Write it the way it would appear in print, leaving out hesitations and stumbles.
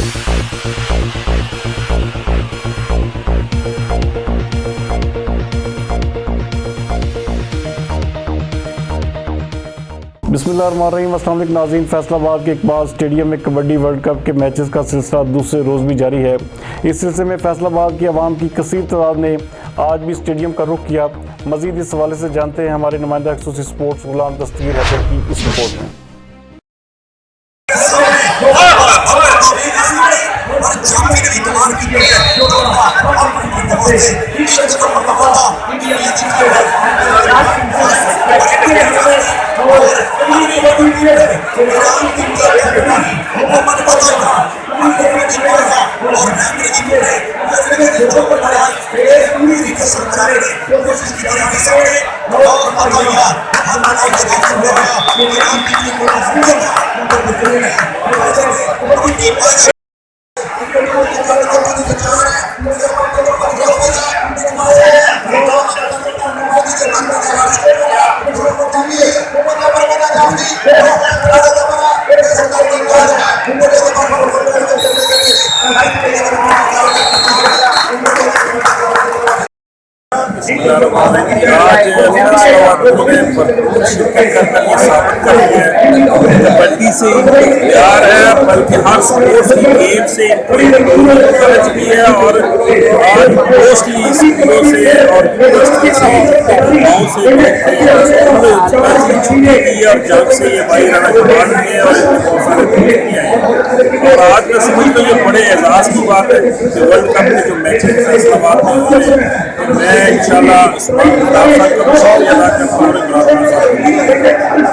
बिस्मिल्लाहिर्रहमानिर्रहीम। अस्सलाम वालेकुम नाज़रीन, फैसलाबाद के इकबाल स्टेडियम में कबड्डी वर्ल्ड कप के मैचेस का सिलसिला दूसरे रोज़ भी जारी है। इस सिलसिले में फैसलाबाद की आवाम की कसीर तादाद ने आज भी स्टेडियम का रुख किया। मज़ीद इस हवाले से जानते हैं हमारे नुमाइंदा एक्सक्लूसिव स्पोर्ट्स गुलाम दस्तगीर हैदर की इस रिपोर्ट में। कबड्डी से प्यार है, बल्कि हर स्पोर्ट्स की गेम से खर्च भी है। और आज मोस्टली स्कूलों से और यूनिवर्सिटी से गाँव से छुट्टी की और जब से ये भाई रन है और बहुत सारे भी आए। और आज मैं समझ लो ये बड़े एजाज की बात है कि वर्ल्ड कप के जो मैचेस फैसलाबाद में हो रहे हैं, मैं इंशाल्लाह इस बात का शुक्रिया अदा करता हूँ।